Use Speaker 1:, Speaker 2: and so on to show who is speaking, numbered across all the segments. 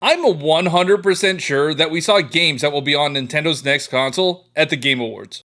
Speaker 1: I'm 100% sure that we saw games that will be on Nintendo's next console at the Game Awards.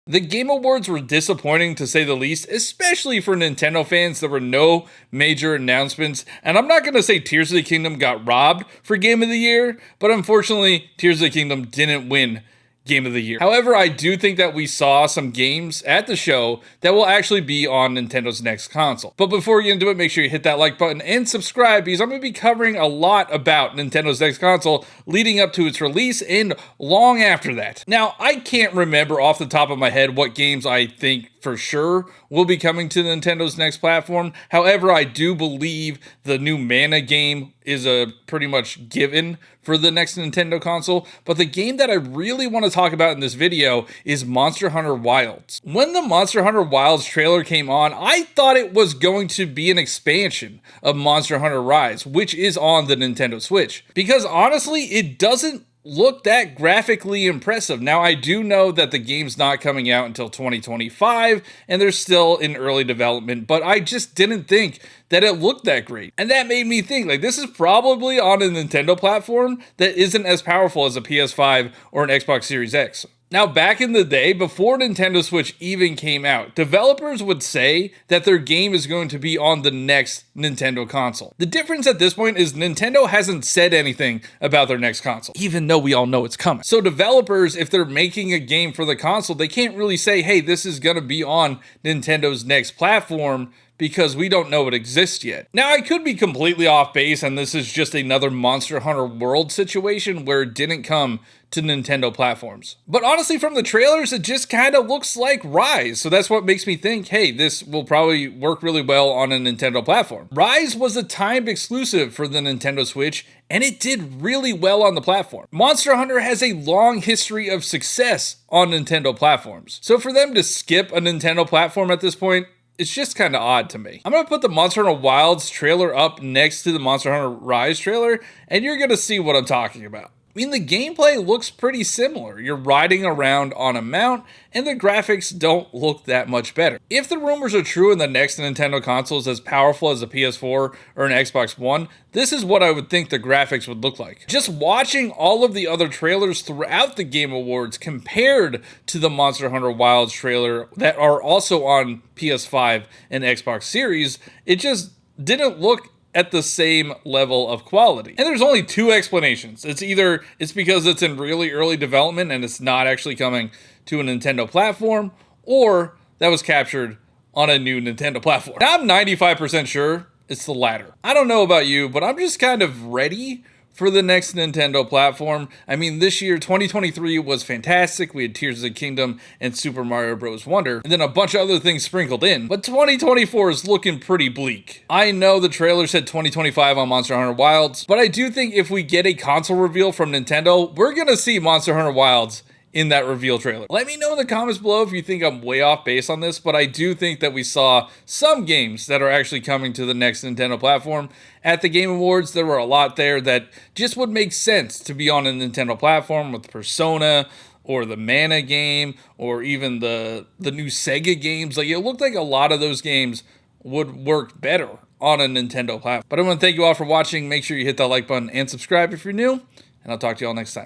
Speaker 1: The Game Awards were disappointing to say the least, especially for Nintendo fans. There were no major announcements, and I'm not going to say Tears of the Kingdom got robbed for Game of the Year, but unfortunately, Tears of the Kingdom didn't win Game of the Year. However, I do think that we saw some games at the show that will actually be on Nintendo's next console. But before we get into it, make sure you hit that like button and subscribe, because I'm going to be covering a lot about Nintendo's next console leading up to its release and long after that. Now, I can't remember off the top of my head what games I think for sure will be coming to Nintendo's next platform. However, I do believe the new Mana game is a pretty much given for the next Nintendo console. But the game that I really want to talk about in this video is Monster Hunter Wilds. When the Monster Hunter Wilds trailer came on, I thought it was going to be an expansion of Monster Hunter Rise, which is on the Nintendo Switch. Because honestly, it doesn't look that graphically impressive. Now, I do know that the game's not coming out until 2025, and they're still in early development, but I just didn't think that it looked that great. And that made me think, like, this is probably on a Nintendo platform that isn't as powerful as a PS5 or an Xbox Series X. Now, back in the day, before Nintendo Switch even came out, developers would say that their game is going to be on the next Nintendo console. The difference at this point is Nintendo hasn't said anything about their next console, even though we all know it's coming. So developers, if they're making a game for the console, they can't really say, hey, this is going to be on Nintendo's next platform, because we don't know it exists yet. Now, I could be completely off base, and this is just another Monster Hunter World situation where it didn't come to Nintendo platforms. But honestly, from the trailers, it just kind of looks like Rise. So that's what makes me think, hey, this will probably work really well on a Nintendo platform. Rise was a timed exclusive for the Nintendo Switch, and it did really well on the platform. Monster Hunter has a long history of success on Nintendo platforms. So for them to skip a Nintendo platform at this point, it's just kind of odd to me. I'm going to put the Monster Hunter Wilds trailer up next to the Monster Hunter Rise trailer, and you're going to see what I'm talking about. I mean, the gameplay looks pretty similar. You're riding around on a mount, and the graphics don't look that much better. If the rumors are true and the next Nintendo console is as powerful as a PS4 or an Xbox One, this is what I would think the graphics would look like. Just watching all of the other trailers throughout the Game Awards compared to the Monster Hunter Wilds trailer that are also on PS5 and Xbox Series, it just didn't look at the same level of quality. And there's only two explanations. It's either it's because it's in really early development and it's not actually coming to a Nintendo platform, or that was captured on a new Nintendo platform. Now, I'm 95% sure it's the latter. I don't know about you, but I'm just kind of ready for the next Nintendo platform. I mean, this year, 2023 was fantastic. We had Tears of the Kingdom and Super Mario Bros. Wonder, and then a bunch of other things sprinkled in. But 2024 is looking pretty bleak. I know the trailer said 2025 on Monster Hunter Wilds, but I do think if we get a console reveal from Nintendo, we're gonna see Monster Hunter Wilds in that reveal trailer. Let me know in the comments below if you think I'm way off base on this, but I do think that we saw some games that are actually coming to the next Nintendo platform. At the Game Awards, there were a lot there that just would make sense to be on a Nintendo platform, with Persona, or the Mana game, or even the new Sega games. Like, it looked like a lot of those games would work better on a Nintendo platform. But I want to thank you all for watching. Make sure you hit that like button and subscribe if you're new, and I'll talk to you all next time.